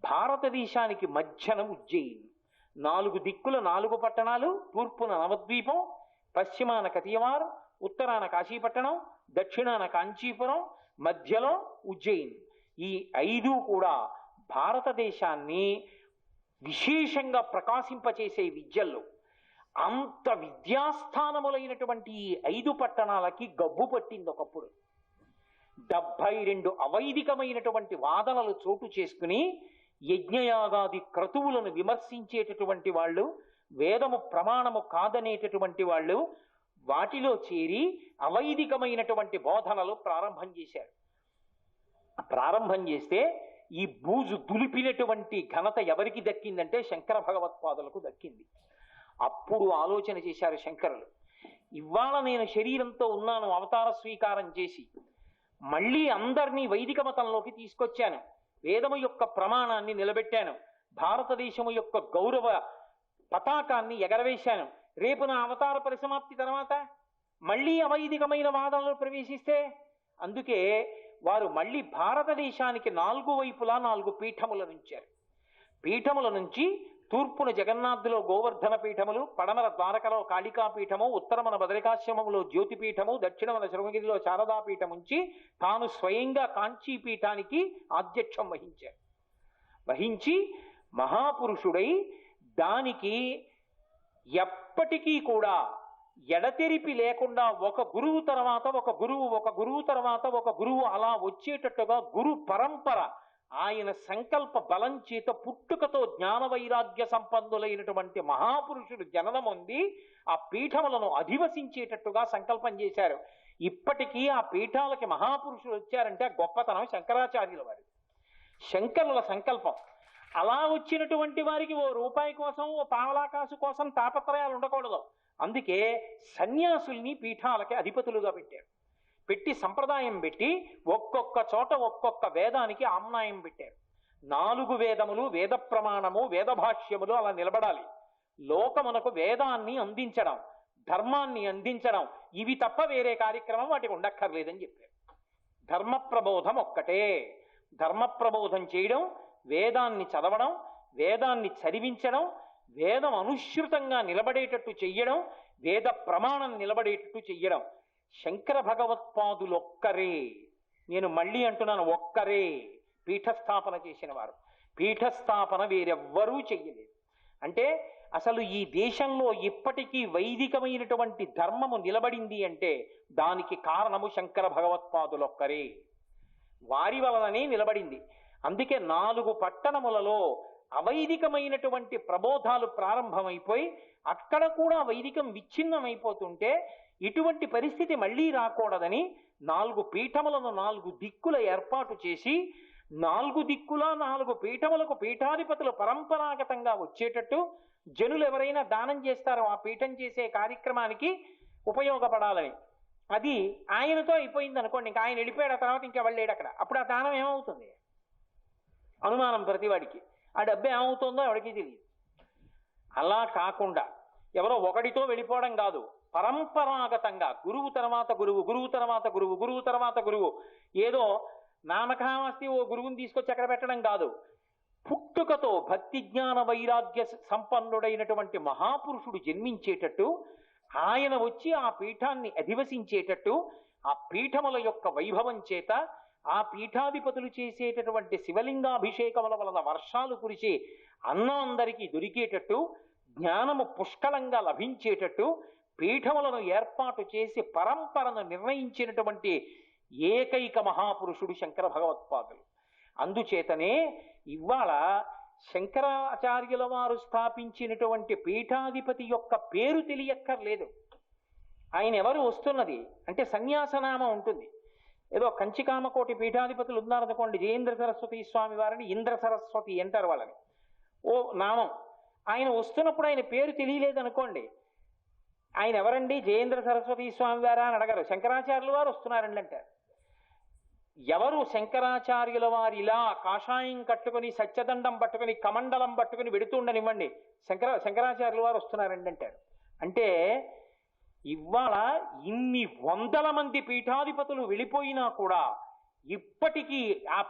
భారతదేశానికి మధ్యన ఉజ్జయిని. 4 దిక్కుల 4 పట్టణాలు, తూర్పున నవద్వీపం, పశ్చిమాన కతియవార్, ఉత్తరాన కాశీపట్టణం, దక్షిణాన కాంచీపురం, మధ్యలో ఉజ్జయిని. ఈ 5 కూడా భారతదేశాన్ని విశేషంగా ప్రకాశింపచేసే విద్యల్లో. అంత విద్యాస్థానములైనటువంటి ఈ 5 పట్టణాలకి గబ్బు పట్టింది ఒకప్పుడు. 72 అవైదికమైనటువంటి వాదనలు చోటు చేసుకుని యజ్ఞయాగాది క్రతువులను విమర్శించేటటువంటి వాళ్ళు, వేదము ప్రమాణము కాదనేటటువంటి వాళ్ళు వాటిలో చేరి అవైదికమైనటువంటి బోధనలు ప్రారంభం చేశారు. ప్రారంభం చేస్తే ఈ బూజు దులిపినటువంటి ఘనత ఎవరికి దక్కిందంటే శంకర భగవత్పాదులకు దక్కింది. అప్పుడు ఆలోచన చేశారు శంకరులు, ఇవాళ నేను శరీరంతో ఉన్నాను, అవతార స్వీకారం చేసి మళ్ళీ అందరినీ వైదిక మతంలోకి తీసుకొచ్చాను, వేదము యొక్క ప్రమాణాన్ని నిలబెట్టాను, భారతదేశము యొక్క గౌరవ పతాకాన్ని ఎగరవేశాను. రేపు నా అవతార పరిసమాప్తి తర్వాత మళ్ళీ అవైదికమైన వాదనలు ప్రవేశిస్తే, అందుకే వారు మళ్ళీ భారతదేశానికి 4 వైపులా 4 పీఠముల నుంచారు. పీఠముల నుంచి తూర్పున జగన్నాథులో గోవర్ధన పీఠములు, పడమర ద్వారకలో కాళికా పీఠము, ఉత్తరమున బదరికాశ్రమములో జ్యోతిపీఠము, దక్షిణమున శృంగగిరిలో శారదాపీఠం ఉంచి తాను స్వయంగా కాంచీ పీఠానికి ఆధ్యక్షం వహించారు. వహించి మహాపురుషుడై దానికి ఎప్పటికీ కూడా ఎడతెరిపి లేకుండా ఒక గురువు తర్వాత ఒక గురువు, ఒక గురువు తర్వాత ఒక గురువు అలా వచ్చేటట్టుగా గురు పరంపర ఆయన సంకల్ప బలం చేత పుట్టుకతో జ్ఞాన వైరాగ్య సంపన్నులైనటువంటి మహాపురుషుడు జననం ఉంది ఆ పీఠములను అధివసించేటట్టుగా సంకల్పం చేశారు. ఇప్పటికీ ఆ పీఠాలకి మహాపురుషులు వచ్చారంటే గొప్పతనం శంకరాచార్యుల వారి, శంకరుల సంకల్పం. అలా వచ్చినటువంటి వారికి ఓ రూపాయి కోసం, ఓ పావలాకాసు కోసం తాపత్రయాలు ఉండకూడదు. అందుకే సన్యాసుల్ని పీఠాలకి అధిపతులుగా పెట్టారు. పెట్టి సంప్రదాయం పెట్టి ఒక్కొక్క చోట ఒక్కొక్క వేదానికి ఆమ్నాయం పెట్టారు. 4 వేదములు, వేద ప్రమాణము, వేద భాష్యములు అలా నిలబడాలి. లోకమునకు వేదాన్ని అందించడం, ధర్మాన్ని అందించడం, ఇవి తప్ప వేరే కార్యక్రమం వాటికి ఉండక్కర్లేదని చెప్పారు. ధర్మ ప్రబోధం ఒక్కటే. ధర్మ ప్రబోధం చేయడం, వేదాన్ని చదవడం, వేదాన్ని చదివించడం, వేదం అనుసృతంగా నిలబడేటట్టు చెయ్యడం, వేద ప్రమాణం నిలబడేటట్టు చెయ్యడం. శంకర భగవత్పాదులొక్కరే, నేను మళ్ళీ అంటున్నాను, ఒక్కరే పీఠస్థాపన చేసిన వారు. పీఠస్థాపన వేరెవ్వరూ చెయ్యలేదు. అంటే అసలు ఈ దేశంలో ఇప్పటికీ వైదికమైనటువంటి ధర్మము నిలబడింది అంటే దానికి కారణము శంకర భగవత్పాదులొక్కరే. వారి వలననే నిలబడింది. అందుకే 4 పట్టణములలో అవైదికమైనటువంటి ప్రబోధాలు ప్రారంభమైపోయి అక్కడ కూడా వైదికం విచ్ఛిన్నమైపోతుంటే ఇటువంటి పరిస్థితి మళ్ళీ రాకూడదని 4 పీఠములను 4 దిక్కుల ఏర్పాటు చేసి 4 దిక్కుల 4 పీఠములకు పీఠాధిపతులు పరంపరాగతంగా వచ్చేటట్టు, జనులు ఎవరైనా దానం చేస్తారో ఆ పీఠం చేసే కార్యక్రమానికి ఉపయోగపడాలని. అది ఆయనతో అయిపోయింది అనుకోండి, ఇంకా ఆయన వెళ్ళిపోయాడు, ఆ తర్వాత ఇంకా వెళ్ళాడు అక్కడ, అప్పుడు ఆ దానం ఏమవుతుంది? అనుమానం ప్రతివాడికి. ఆ డబ్బు ఏమవుతుందో ఎవరికి తెలియదు. అలా కాకుండా ఎవరో ఒకటితో వెళ్ళిపోవడం కాదు, పరంపరాగతంగా గురువు తర్వాత గురువు, గురువు తర్వాత గురువు, గురువు తర్వాత గురువు, ఏదో నామకామస్తి ఓ గురువుని తీసుకొచ్చి అక్కడ పెట్టడం కాదు. పుట్టుకతో భక్తి జ్ఞాన వైరాగ్య సంపన్నుడైనటువంటి మహాపురుషుడు జన్మించేటట్టు, ఆయన వచ్చి ఆ పీఠాన్ని అధివసించేటట్టు, ఆ పీఠముల యొక్క వైభవం చేత ఆ పీఠాధిపతులు చేసేటటువంటి శివలింగాభిషేకముల వలన వర్షాలు కురిసి అన్నం అందరికీ దొరికేటట్టు, జ్ఞానము పుష్కలంగా లభించేటట్టు పీఠములను ఏర్పాటు చేసి పరంపరను నిర్ణయించినటువంటి ఏకైక మహాపురుషుడు శంకర భగవత్పాదులు. అందుచేతనే ఇవాళ శంకరాచార్యుల వారు స్థాపించినటువంటి పీఠాధిపతి యొక్క పేరు తెలియక్కర్లేదు. ఆయన ఎవరు వస్తున్నది అంటే సన్యాసనామం ఉంటుంది. ఏదో కంచికామకోటి పీఠాధిపతులు ఉన్నారనుకోండి, జయేంద్ర సరస్వతి స్వామి వారిని ఇంద్ర సరస్వతి అంటారు వాళ్ళని, ఓ నామం. ఆయన వస్తున్నప్పుడు ఆయన పేరు తెలియలేదనుకోండి, ఆయన ఎవరండి జయేంద్ర సరస్వతి స్వామి వారా అని అడగరు, శంకరాచార్యుల వారు వస్తున్నారండి అంటారు. ఎవరు శంకరాచార్యుల వారు ఇలా కాషాయం కట్టుకుని సత్యదండం పట్టుకుని కమండలం పట్టుకుని వెడుతుండనివ్వండి, శంకరాచార్యుల వారు వస్తున్నారండి అంటారు. అంటే ఇవాళ ఇన్ని 100ల మంది పీఠాధిపతులు వెళ్ళిపోయినా కూడా ఇప్పటికీ ఆ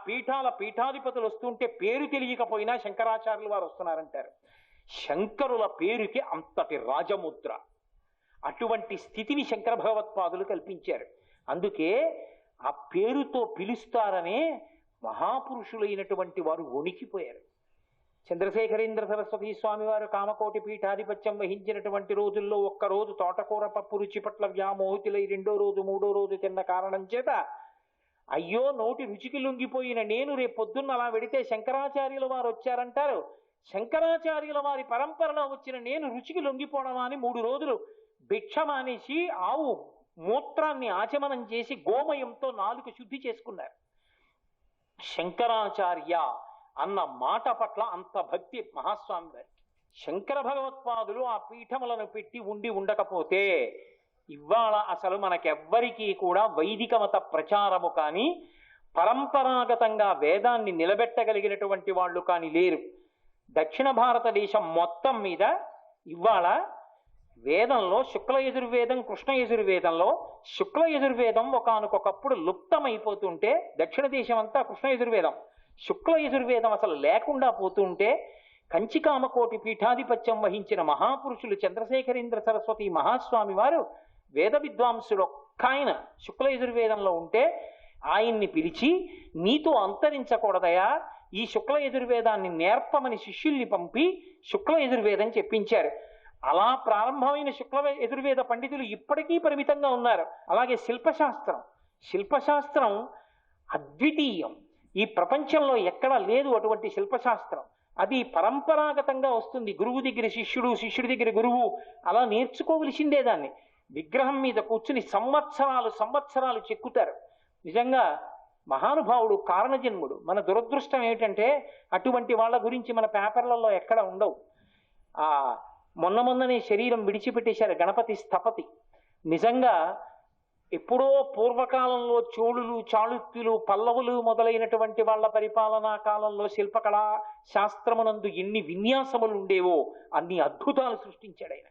పీఠాధిపతులు వస్తుంటే పేరు తెలియకపోయినా శంకరాచార్యులు వారు వస్తున్నారంటారు. శంకరుల పేరుకి అంతటి రాజముద్ర. అటువంటి స్థితిని శంకర భగవత్పాదులు కల్పించారు. అందుకే ఆ పేరుతో పిలుస్తారనే మహాపురుషులైనటువంటి వారు వణికిపోయారు. చంద్రశేఖరేంద్ర సరస్వతి స్వామి వారు కామకోటి పీఠాధిపత్యం వహించినటువంటి రోజుల్లో ఒక్కరోజు తోటకూర పప్పు రుచి పట్ల వ్యామోహితులై 2వ రోజు 3వ రోజు తిన్న కారణం చేత అయ్యో నోటి రుచికి లొంగిపోయిన నేను రేపు పొద్దున్న అలా వెడితే శంకరాచార్యుల వారు వచ్చారంటారు. శంకరాచార్యుల వారి పరంపరలో వచ్చిన నేను రుచికి లొంగిపోవడం అని 3 రోజులు భిక్ష మానేసి ఆవు మూత్రాన్ని ఆచమనం చేసి గోమయంతో నాలుక శుద్ధి చేసుకున్నారు. శంకరాచార్య అన్న మాట పట్ల అంత భక్తి మహాస్వామి గారికి. శంకర భగవత్పాదులు ఆ పీఠములను పెట్టి ఉండకపోతే ఇవాళ అసలు మనకెవ్వరికీ కూడా వైదిక మత ప్రచారము కానీ పరంపరాగతంగా వేదాన్ని నిలబెట్టగలిగినటువంటి వాళ్ళు కానీ లేరు. దక్షిణ భారతదేశం మొత్తం మీద ఇవాళ వేదంలో శుక్ల యజుర్వేదం, కృష్ణ యజుర్వేదంలో శుక్ల యజుర్వేదం ఒకానొకప్పుడు లుప్తమైపోతుంటే దక్షిణ దేశం అంతా కృష్ణ యజుర్వేదం, శుక్ల యజుర్వేదం అసలు లేకుండా పోతుంటే కంచికామకోటి పీఠాధిపత్యం వహించిన మహాపురుషులు చంద్రశేఖరేంద్ర సరస్వతి మహాస్వామి వారు వేద విద్వాంసుడు ఒక్కాయన శుక్ల యజుర్వేదంలో ఉంటే ఆయన్ని పిలిచి నీతో అంతరించకూడదయా, ఈ శుక్ల యజుర్వేదాన్ని నేర్పమని శిష్యుల్ని పంపి శుక్ల యజుర్వేదం చెప్పించారు. అలా ప్రారంభమైన శుక్ల యజుర్వేద పండితులు ఇప్పటికీ పరిమితంగా ఉన్నారు. అలాగే శిల్పశాస్త్రం అద్వితీయం. ఈ ప్రపంచంలో ఎక్కడా లేదు అటువంటి శిల్పశాస్త్రం. అది పరంపరాగతంగా వస్తుంది. గురువు దగ్గర శిష్యుడు, శిష్యుడి దగ్గర గురువు, అలా నేర్చుకోవలసిందే. దాన్ని విగ్రహం మీద కూర్చుని సంవత్సరాలు చెక్కుతారు. నిజంగా మహానుభావుడు, కారణజన్ముడు. మన దురదృష్టం ఏమిటంటే అటువంటి వాళ్ళ గురించి మన పేపర్లలో ఎక్కడ ఉండవు. మొన్ననే శరీరం విడిచిపెట్టేశారు గణపతి స్థపతి. నిజంగా ఎప్పుడో పూర్వకాలంలో చోళులు, చాళుక్యులు, పల్లవులు మొదలైనటువంటి వాళ్ళ పరిపాలనా కాలంలో శిల్పకళా శాస్త్రమునందు ఎన్ని విన్యాసములు ఉండేవో అన్ని అద్భుతాలు సృష్టించాడు ఆయన.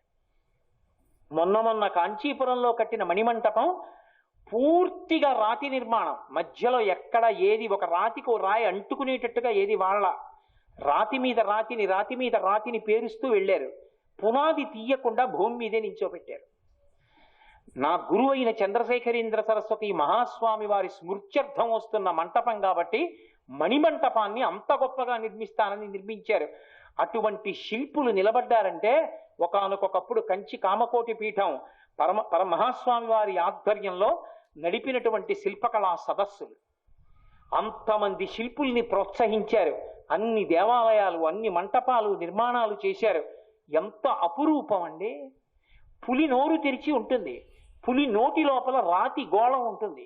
మొన్న కాంచీపురంలో కట్టిన మణిమంటపం పూర్తిగా రాతి నిర్మాణం. మధ్యలో ఎక్కడ ఏది ఒక రాతికి ఓ రాయి అంటుకునేటట్టుగా ఏది వాళ్ళ రాతి మీద రాతిని పేరుస్తూ వెళ్ళారు. పునాది తీయకుండా భూమి మీదే నించోబెట్టారు. నా గురువు అయిన చంద్రశేఖరేంద్ర సరస్వతి మహాస్వామి వారి స్మృత్యర్థం వస్తున్న మంటపం కాబట్టి మణిమంటపాన్ని అంత గొప్పగా నిర్మిస్తానని నిర్మించారు. అటువంటి శిల్పులు నిలబడ్డారంటే ఒకానొకప్పుడు కంచి కామకోటి పీఠం మహాస్వామి వారి ఆధ్వర్యంలో నడిపినటువంటి శిల్పకళా సదస్సులు. అంతమంది శిల్పుల్ని ప్రోత్సహించారు. అన్ని దేవాలయాలు, అన్ని మంటపాలు నిర్మాణాలు చేశారు. ఎంత అపురూపం అండి. పులి నోరు తెరిచి ఉంటుంది, పులి నోటి లోపల రాతి గోళం ఉంటుంది.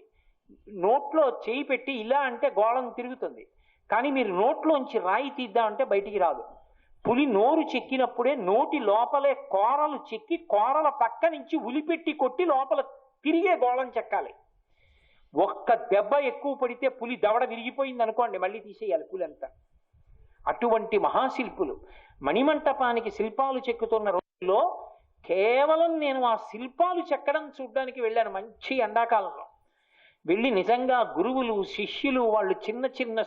నోట్లో చేయి పెట్టి ఇలా అంటే గోళం తిరుగుతుంది, కానీ మీరు నోట్లోంచి రాయి తీద్దామంటే బయటికి రాదు. పులి నోరు చెక్కినప్పుడే నోటి లోపలే కోరలు చెక్కి కోరల పక్క నుంచి ఉలిపెట్టి కొట్టి లోపల తిరిగే గోళం చెక్కాలి. ఒక్క దెబ్బ ఎక్కువ పడితే పులి దవడ విరిగిపోయింది అనుకోండి, మళ్ళీ తీసేయాలి పులి అంతా. అటువంటి మహాశిల్పులు మణిమంటపానికి శిల్పాలు చెక్కుతున్న రోజుల్లో కేవలం నేను ఆ శిల్పాలు చెక్కడం చూడ్డానికి వెళ్ళాను. మంచి ఎండాకాలంలో వెళ్ళి నిజంగా గురువులు, శిష్యులు వాళ్ళు చిన్న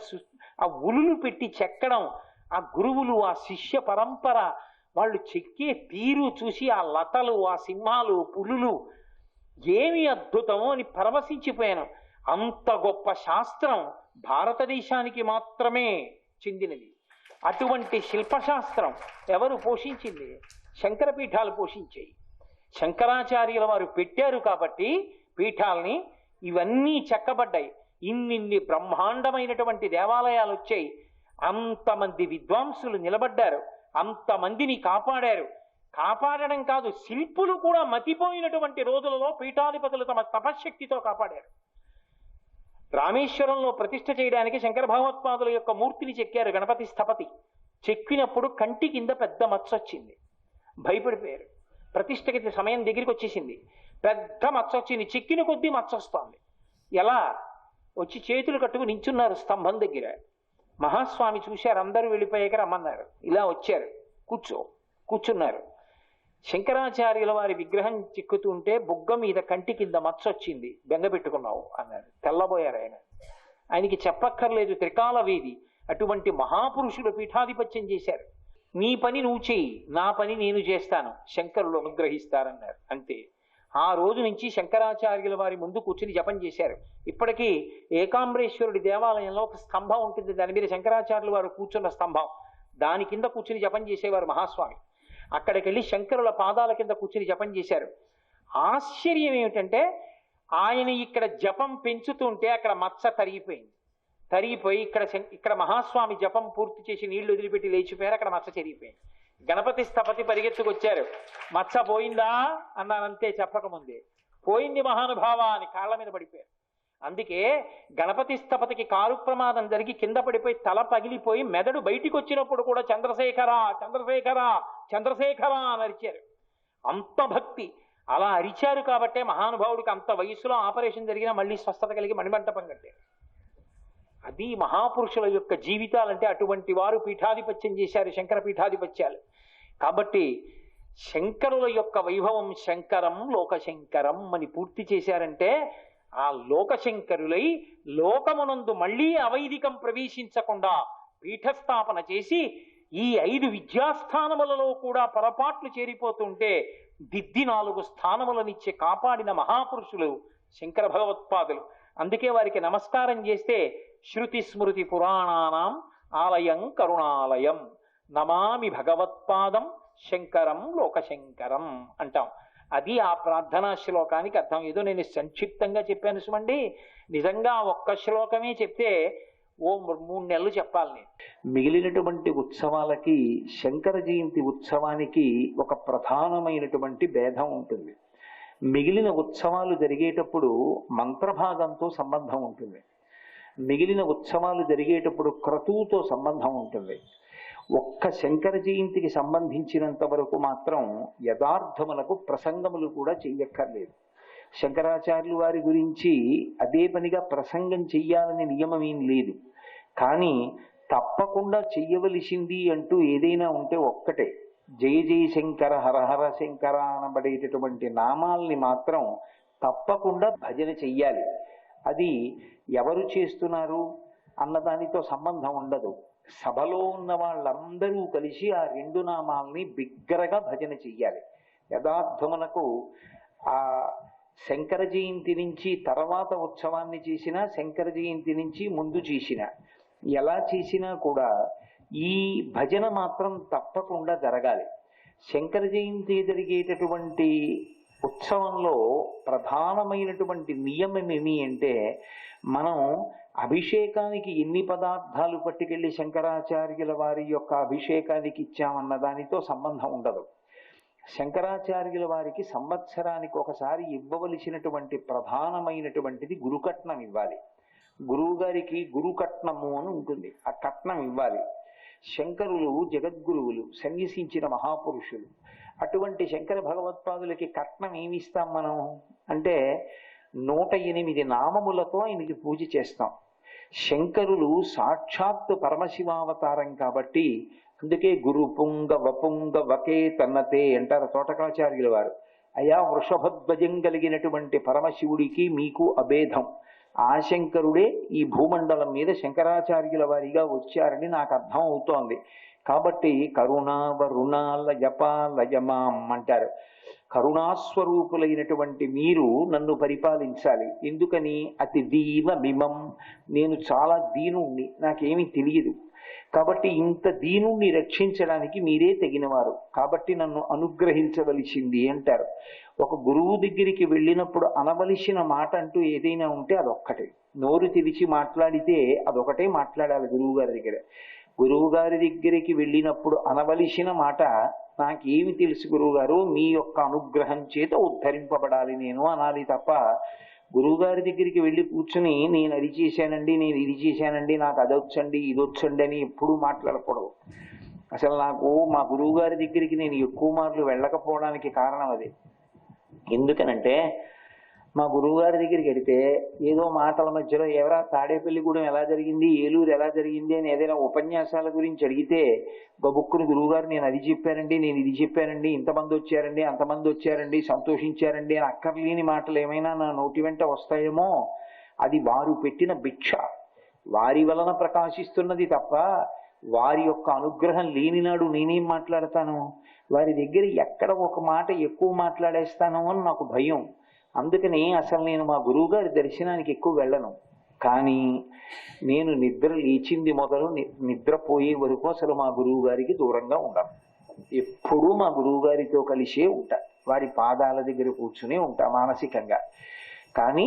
ఆ ఉలులు పెట్టి చెక్కడం, ఆ గురువులు, ఆ శిష్య పరంపర వాళ్ళు చెక్కే తీరు చూసి ఆ లతలు, ఆ సింహాలు, పులులు ఏమి అద్భుతమో అని పరవశించిపోయాను. అంత గొప్ప శాస్త్రం భారతదేశానికి మాత్రమే చెందినది. అటువంటి శిల్పశాస్త్రం ఎవరు పోషించింది? శంకర పీఠాలు పోషించాయి. శంకరాచార్యుల వారు పెట్టారు కాబట్టి పీఠాలని ఇవన్నీ చెక్కబడ్డాయి. ఇన్నిన్ని బ్రహ్మాండమైనటువంటి దేవాలయాలు వచ్చాయి. అంతమంది విద్వాంసులు నిలబడ్డారు, అంతమందిని కాపాడారు. కాపాడడం కాదు, శిల్పులు కూడా మతిపోయినటువంటి రోజులలో పీఠాధిపతులు తమ తపశ్శక్తితో కాపాడారు. రామేశ్వరంలో ప్రతిష్ఠ చేయడానికి శంకర భగవత్పాదుల యొక్క మూర్తిని చెక్కారు గణపతి స్థపతి. చెక్కినప్పుడు కంటి కింద పెద్ద మచ్చ వచ్చింది, భయపడిపోయారు. ప్రతిష్ఠకి సమయం దగ్గరికి వచ్చేసింది, పెద్ద మచ్చ వచ్చింది. చెక్కిన కొద్దీ మచ్చ వస్తోంది. ఎలా వచ్చి చేతులు కట్టుకు నించున్నారు స్తంభం దగ్గర. మహాస్వామి చూశారు, అందరూ వెళ్ళిపోయాక రమ్మన్నారు. ఇలా వచ్చారు, కూర్చున్నారు. శంకరాచార్యుల వారి విగ్రహం చిక్కుతుంటే బుగ్గ మీద కంటి కింద మచ్చ వచ్చింది, బెంగ పెట్టుకున్నావు అన్నారు. తెల్లబోయారు ఆయన. ఆయనకి చెప్పక్కర్లేదు, త్రికాలవేది. అటువంటి మహాపురుషులు పీఠాధిపత్యం చేశారు. నీ పని నువ్వు చెయ్యి, నా పని నేను చేస్తాను, శంకరులు అనుగ్రహిస్తారన్నారు. అంతే. ఆ రోజు నుంచి శంకరాచార్యుల వారి ముందు కూర్చుని జపం చేశారు. ఇప్పటికీ ఏకాంబరేశ్వరుడి దేవాలయంలో ఒక స్తంభం ఉంటుంది, దాని మీద శంకరాచార్యుల వారు కూర్చున్న స్తంభం, దాని కింద కూర్చుని జపం చేసేవారు మహాస్వామి. అక్కడికి వెళ్ళి శంకరుల పాదాల కింద కూర్చుని జపం చేశారు. ఆశ్చర్యం ఏమిటంటే ఆయన ఇక్కడ జపం పెంచుతుంటే అక్కడ మచ్చ తరిగిపోయింది. తరిగిపోయి ఇక్కడ మహాస్వామి జపం పూర్తి చేసి నీళ్లు వదిలిపెట్టి లేచిపోయారు, అక్కడ మచ్చ చెరిగిపోయింది. గణపతి స్థపతి పరిగెత్తుకొచ్చారు. మచ్చ పోయిందా అన్నానంతే, చెప్పకముందే పోయింది మహానుభావ అని కాళ్ళ మీద పడిపోయారు. అందుకే గణపతి స్థపతికి కారు ప్రమాదం జరిగి కింద పడిపోయి తల పగిలిపోయి మెదడు బయటికి వచ్చినప్పుడు కూడా చంద్రశేఖర చంద్రశేఖర చంద్రశేఖర అని అరిచారు. అంత భక్తి. అలా అరిచారు కాబట్టే మహానుభావుడికి అంత వయసులో ఆపరేషన్ జరిగినా మళ్ళీ స్వస్థత కలిగి మణిమంటపం కట్టారు. అది మహాపురుషుల యొక్క జీవితాలంటే. అటువంటి వారు పీఠాధిపత్యం చేశారు, శంకర పీఠాధిపత్యాలు. కాబట్టి శంకరుల యొక్క వైభవం శంకరం లోకశంకరం అని పూర్తి చేశారంటే ఆ లోకశంకరులై లోకమునందు మళ్ళీ అవైదికం ప్రవేశించకుండా పీఠస్థాపన చేసి ఈ 5 విద్యాస్థానములలో కూడా పొరపాట్లు చేరిపోతుంటే దిద్ది 4 స్థానములనిచ్చి కాపాడిన మహాపురుషులు శంకర భగవత్పాదులు. అందుకే వారికి నమస్కారం చేస్తే శృతి స్మృతి పురాణానాం ఆలయం కరుణాలయం నమామి భగవత్పాదం శంకరం లోకశంకరం అంటాం. అది ఆ ప్రార్థనా శ్లోకానికి అర్థం. ఏదో నేను సంక్షిప్తంగా చెప్పాను సుమండి, నిజంగా ఒక్క శ్లోకమే చెప్తే ఓ 3 నెలలు చెప్పాలి నేను. మిగిలినటువంటి ఉత్సవాలకి శంకర జయంతి ఉత్సవానికి ఒక ప్రధానమైనటువంటి భేదం ఉంటుంది. మిగిలిన ఉత్సవాలు జరిగేటప్పుడు మంత్రభాగంతో సంబంధం ఉంటుంది, మిగిలిన ఉత్సవాలు జరిగేటప్పుడు క్రతువుతో సంబంధం ఉంటుంది. ఒక్క శంకర జయంతికి సంబంధించినంత వరకు మాత్రం యథార్థములకు ప్రసంగములు కూడా చెయ్యక్కర్లేదు. శంకరాచార్యులు వారి గురించి అదే పనిగా ప్రసంగం చెయ్యాలని నియమం ఏం లేదు. కానీ తప్పకుండా చెయ్యవలసింది అంటూ ఏదైనా ఉంటే ఒక్కటే, జయ జయ శంకర హరహర శంకర అనబడేటటువంటి నామాల్ని మాత్రం తప్పకుండా భజన చెయ్యాలి. అది ఎవరు చేస్తున్నారు అన్నదానితో సంబంధం ఉండదు. సభలో ఉన్న వాళ్ళందరూ కలిసి ఆ 2 నామాల్ని బిగ్గరగా భజన చెయ్యాలి. యథార్థమునకు ఆ శంకర జయంతి నుంచి తర్వాత ఉత్సవాన్ని చేసినా, శంకర జయంతి నుంచి ముందు చేసినా, ఎలా చేసినా కూడా ఈ భజన మాత్రం తప్పకుండా జరగాలి. శంకర జయంతి జరిగేటటువంటి ఉత్సవంలో ప్రధానమైనటువంటి నియమం ఏమి అంటే, మనం అభిషేకానికి ఎన్ని పదార్థాలు పట్టుకెళ్ళి శంకరాచార్యుల వారి యొక్క అభిషేకానికి ఇచ్చామన్న దానితో సంబంధం ఉండదు. శంకరాచార్యుల వారికి సంవత్సరానికి ఒకసారి ఇవ్వవలసినటువంటి ప్రధానమైనటువంటిది గురుకట్నం ఇవ్వాలి. గురువు గారికి గురుకట్నము అని ఉంటుంది, ఆ కట్నం ఇవ్వాలి. శంకరులు జగద్గురువులు, సన్యసించిన మహాపురుషులు. అటువంటి శంకర భగవత్పాదులకి కట్నం ఏమి ఇస్తాం మనం అంటే 108 నామములతో ఆయనకి పూజ చేస్తాం. శంకరులు సాక్షాత్తు పరమశివావతారం కాబట్టి అందుకే గురు పుంగ వపుంగ వకే తన్నతే అంటారు తోటకాచార్యుల వారు. అయా వృషభధ్వజం కలిగినటువంటి పరమశివుడికి మీకు అభేదం. ఆ శంకరుడే ఈ భూమండలం మీద శంకరాచార్యుల వారిగా వచ్చారని నాకు అర్థం అవుతోంది. కాబట్టి కరుణావరుణాలయపాలయమాం అంటారు. కరుణాస్వరూపులైనటువంటి మీరు నన్ను పరిపాలించాలి. ఎందుకని? అతి దీన మిమం, నేను చాలా దీనుణ్ణి, నాకేమీ తెలియదు. కాబట్టి ఇంత దీనుణ్ణి రక్షించడానికి మీరే తగినవారు, కాబట్టి నన్ను అనుగ్రహించవలసింది అంటారు. ఒక గురువు దగ్గరికి వెళ్ళినప్పుడు అనవలసిన మాట అంటూ ఏదైనా ఉంటే అదొక్కటే. నోరు తెరిచి మాట్లాడితే అదొకటే మాట్లాడాలి గురువు గారి దగ్గర. గురువు గారి దగ్గరికి వెళ్ళినప్పుడు అనవలసిన మాట, నాకేమి తెలుసు గురువుగారు, మీ యొక్క అనుగ్రహం చేత ఉద్ధరింపబడాలి నేను అనాలి తప్ప, గురువుగారి దగ్గరికి వెళ్ళి కూర్చుని నేను అది చేశానండి, నేను ఇది చేశానండి, నాకు అదొచ్చండి ఇదొచ్చండి అని ఎప్పుడూ మాట్లాడకూడదు. అసలు నాకు మా గురువు గారి దగ్గరికి నేను ఎక్కువ మార్లు వెళ్ళకపోవడానికి కారణం అదే. ఎందుకనంటే మా గురువు గారి దగ్గరికి వెడితే ఏదో మాటల మధ్యలో ఎవరా తాడేపల్లిగూడెం ఎలా జరిగింది, ఏలూరు ఎలా జరిగింది అని ఏదైనా ఉపన్యాసాల గురించి అడిగితే గబుక్కుని గురువుగారు నేను అది చెప్పానండి, నేను ఇది చెప్పానండి, ఇంతమంది వచ్చారండి, అంతమంది వచ్చారండి, సంతోషించారండి అని అక్కర్లేని మాటలు ఏమైనా నా నోటి వెంట వస్తాయేమో. అది వారు పెట్టిన భిక్ష. వారి వలన ప్రకాశిస్తున్నది తప్ప వారి యొక్క అనుగ్రహం లేనినాడు నేనేం మాట్లాడతాను? వారి దగ్గర ఎక్కడ ఒక మాట ఎక్కువ మాట్లాడేస్తాను అని నాకు భయం. అందుకని అసలు నేను మా గురువు గారి దర్శనానికి ఎక్కువ వెళ్ళను. కానీ నేను నిద్ర లేచింది మొదలు నిద్రపోయే వరకు అసలు మా గురువు గారికి దూరంగా ఉండను. ఎప్పుడూ మా గురువు గారితో కలిసే ఉంటా, వారి పాదాల దగ్గర కూర్చునే ఉంటా మానసికంగా. కానీ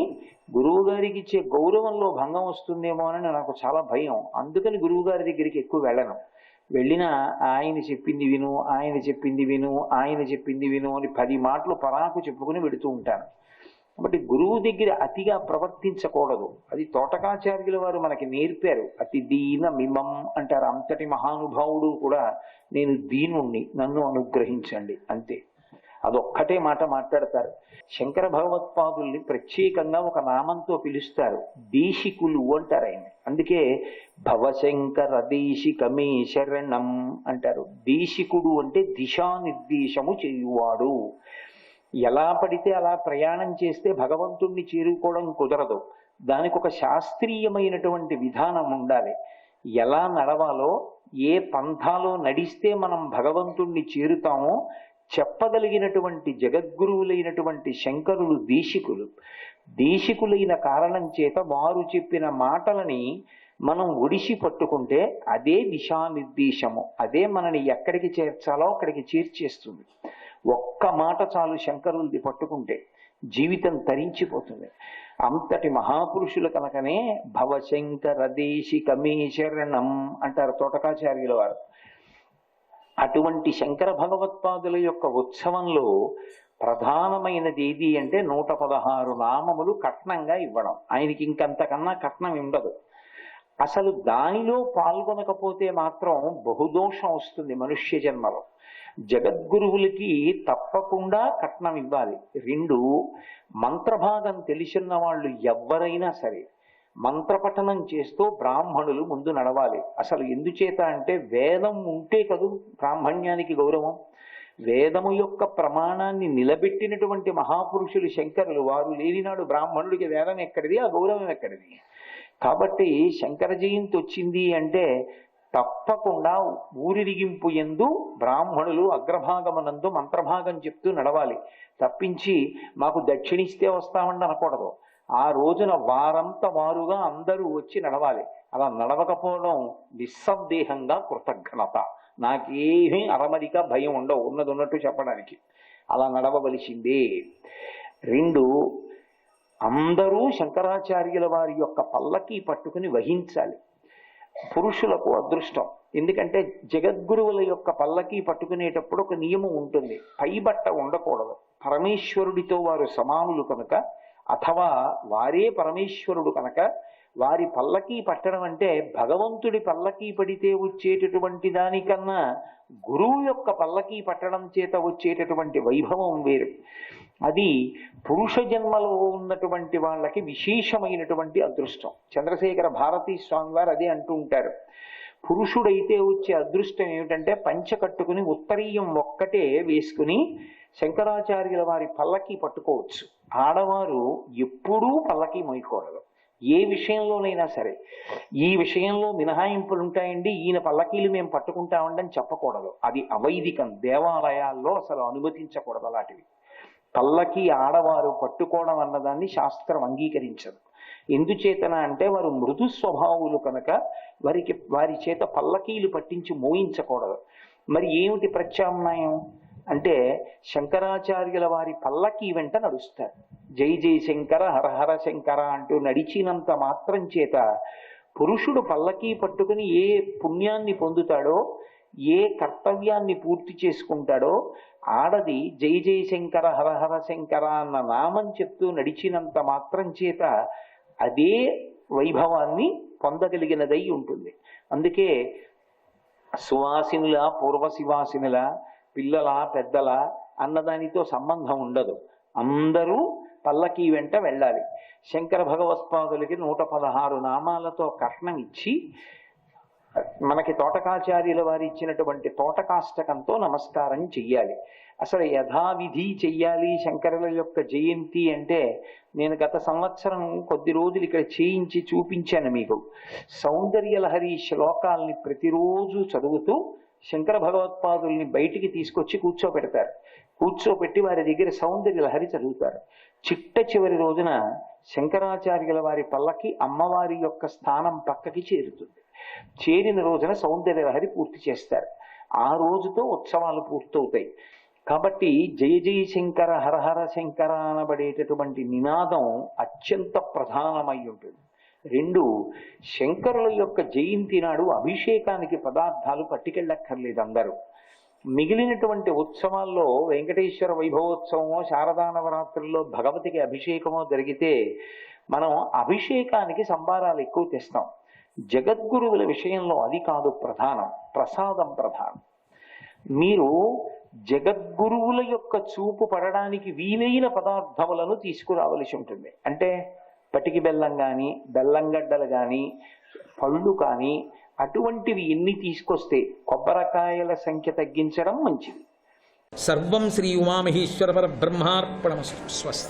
గురువు గారికి ఇచ్చే గౌరవంలో భంగం వస్తుందేమో అని నాకు చాలా భయం. అందుకని గురువు గారి దగ్గరికి ఎక్కువ వెళ్ళను. వెళ్ళినా ఆయన చెప్పింది విను, ఆయన చెప్పింది విను, ఆయన చెప్పింది విను అని 10 మాటలు పరాకు చెప్పుకుని వెడుతూ ఉంటాను. కాబట్టి గురువు దగ్గర అతిగా ప్రవర్తించకూడదు. అది తోటకాచార్యుల వారు మనకి నేర్పారు. అతి దీన మిమం అంటారు. అంతటి మహానుభావుడు కూడా నేను దీనుణ్ణి, నన్ను అనుగ్రహించండి అంతే. అదొక్కటే మాట మాట్లాడతారు. శంకర భగవత్పాదుల్ని ప్రత్యేకంగా ఒక నామంతో పిలుస్తారు, దేశికులు అంటారు ఆయన. అందుకే భవశంకర దేశికమే శరణం అంటారు. దేశికుడు అంటే దిశానిర్దేశము చేయువాడు. ఎలా పడితే అలా ప్రయాణం చేస్తే భగవంతుణ్ణి చేరుకోవడం కుదరదు. దానికి ఒక శాస్త్రీయమైనటువంటి విధానం ఉండాలి. ఎలా నడవాలో, ఏ పంథాలో నడిస్తే మనం భగవంతుణ్ణి చేరుతామో చెప్పగలిగినటువంటి జగద్గురువులైనటువంటి శంకరులు దేశికులు. దేశికులైన కారణం చేత వారు చెప్పిన మాటలని మనం ఒడిసి పట్టుకుంటే అదే దిశానిర్దేశము, అదే మనని ఎక్కడికి చేర్చాలో అక్కడికి చేర్చేస్తుంది. ఒక్క మాట చాలు శంకరులది పట్టుకుంటే జీవితం తరించిపోతుంది. అంతటి మహాపురుషులు కనుకనే భవశంకర దేశికమే శరణం అంటారు తోటకాచార్యుల వారు. అటువంటి శంకర భగవత్పాదుల యొక్క ఉత్సవంలో ప్రధానమైనది ఏది అంటే 116 నామములు కట్నంగా ఇవ్వడం. ఆయనకి ఇంకంతకన్నా కట్నం ఉండదు. అసలు దానిలో పాల్గొనకపోతే మాత్రం బహుదోషం వస్తుంది మనుష్య జన్మలో. జగద్గురువులకి తప్పకుండా కట్నం ఇవ్వాలి. 2, మంత్రభాగం తెలిసిన వాళ్ళు ఎవ్వరైనా సరే మంత్రపఠనం చేస్తూ బ్రాహ్మణులు ముందు నడవాలి. అసలు ఎందుచేత అంటే వేదం ఉంటే కదూ బ్రాహ్మణ్యానికి గౌరవం. వేదము యొక్క ప్రమాణాన్ని నిలబెట్టినటువంటి మహాపురుషులు శంకరులు. వారు లేనినాడు బ్రాహ్మణుడికి వేదం ఎక్కడిది, ఆ గౌరవం ఎక్కడిది? కాబట్టి శంకర జయంతి వచ్చింది అంటే తప్పకుండా ఊరిరిగింపు యందు బ్రాహ్మణులు అగ్రభాగమనందు మంత్రభాగం చెప్తూ నడవాలి. తప్పించి మాకు దక్షిణిస్తే వస్తామండి అనకూడదు. ఆ రోజున వారంతా వారుగా అందరూ వచ్చి నడవాలి. అలా నడవకపోవడం నిస్సందేహంగా కృతజ్ఞత. నాకేమీ అరమరిక భయం ఉండవు, ఉన్నది ఉన్నట్టు చెప్పడానికి. అలా నడవవలసిందే. 2, అందరూ శంకరాచార్యుల వారి యొక్క పల్లకి పట్టుకుని వహించాలి. పురుషులకు అదృష్టం. ఎందుకంటే జగద్గురువుల యొక్క పల్లకి పట్టుకునేటప్పుడు ఒక నియమం ఉంటుంది, పైబట్ట ఉండకూడదు. పరమేశ్వరుడితో వారు సమానులు కనుక, అథవా వారే పరమేశ్వరుడు కనుక వారి పల్లకి పట్టడం అంటే భగవంతుడి పల్లకి పడితే వచ్చేటటువంటి దానికన్నా గురువు యొక్క పల్లకి పట్టడం చేత వచ్చేటటువంటి వైభవం వేరు. అది పురుష జన్మలో ఉన్నటువంటి వాళ్ళకి విశేషమైనటువంటి అదృష్టం. చంద్రశేఖర భారతీ స్వామి వారు అదే అంటూ ఉంటారు. పురుషుడైతే వచ్చే అదృష్టం ఏమిటంటే పంచ కట్టుకుని ఉత్తరీయం ఒక్కటే వేసుకుని శంకరాచార్యుల వారి పల్లకి పట్టుకోవచ్చు. ఆడవారు ఎప్పుడూ పల్లకి మోయకూడదు. ఏ విషయంలోనైనా సరే ఈ విషయంలో మినహాయింపులు ఉంటాయండి, ఈయన పల్లకీలు మేము పట్టుకుంటామండి అని చెప్పకూడదు. అది అవైదికం. దేవాలయాల్లో అసలు అనుమతించకూడదు అలాంటివి. పల్లకి ఆడవారు పట్టుకోవడం అన్నదాన్ని శాస్త్రం అంగీకరించదు. ఎందుచేతన అంటే వారు మృదు స్వభావులు కనుక వారి చేత పల్లకీలు పట్టించి మోయించకూడదు. మరి ఏమిటి ప్రత్యామ్నాయం అంటే శంకరాచార్యుల వారి పల్లకి వెంట నడుస్తారు. జై జై శంకర హరహర శంకర అంటూ నడిచినంత మాత్రం చేత పురుషుడు పల్లకి పట్టుకుని ఏ పుణ్యాన్ని పొందుతాడో, ఏ కర్తవ్యాన్ని పూర్తి చేసుకుంటాడో, ఆడది జై జై శంకర హరహర శంకర అన్న నామం చెప్తూ నడిచినంత మాత్రం చేత అదే వైభవాన్ని పొందగలిగినదై ఉంటుంది. అందుకే సువాసినుల పూర్వశివాసినుల పిల్లల పెద్దల అన్నదానితో సంబంధం ఉండదు. అందరూ పల్లకి వెంట వెళ్ళాలి. శంకర భగవత్పాదులకి 116 నామాలతో కట్నం ఇచ్చి మనకి తోటకాచార్యుల వారు ఇచ్చినటువంటి తోటకాష్టకంతో నమస్కారం చెయ్యాలి. అసలు యథావిధి చెయ్యాలి శంకరుల యొక్క జయంతి అంటే, నేను గత సంవత్సరం కొద్ది రోజులు ఇక్కడ చేయించి చూపించాను మీకు. సౌందర్యలహరి శ్లోకాల్ని ప్రతిరోజు చదువుతూ శంకర భగవత్పాదుల్ని బయటికి తీసుకొచ్చి కూర్చోబెడతారు. కూర్చోబెట్టి వారి దగ్గర సౌందర్యలహరి చదువుతారు. చిట్ట చివరి రోజున శంకరాచార్యుల వారి పల్లకి అమ్మవారి యొక్క స్థానం పక్కకి చేరుతుంది. చేరిన రోజున సౌందర్యలహరి పూర్తి చేస్తారు. ఆ రోజుతో ఉత్సవాలు పూర్తవుతాయి. కాబట్టి జయ జయ శంకర హరహర శంకర అనబడేటటువంటి నినాదం అత్యంత ప్రధానమై ఉంటుంది. రెండు, శంకరుల యొక్క జయంతి నాడు అభిషేకానికి పదార్థాలు పట్టుకెళ్ళక్కర్లేదు అందరూ. మిగిలినటువంటి ఉత్సవాల్లో వెంకటేశ్వర వైభవోత్సవమో శారదా నవరాత్రుల్లో భగవతికి అభిషేకమో జరిగితే మనం అభిషేకానికి సంబారాలు ఎక్కువ తెస్తాం. జగద్గురువుల విషయంలో అది కాదు ప్రధానం, ప్రసాదం ప్రధానం. మీరు జగద్గురువుల యొక్క చూపు పడడానికి వీలైన పదార్థములను తీసుకురావలసి ఉంటుంది. అంటే పటికి బెల్లం కానీ, బెల్లంగడ్డలు కానీ, పళ్ళు కానీ, అటువంటివి ఎన్ని తీసుకొస్తే కొబ్బరికాయల సంఖ్య తగ్గించడం మంచిది. సర్వం శ్రీ ఉమామహేశ్వర పరబ్రహ్మార్పణమస్తు. స్వస్తి.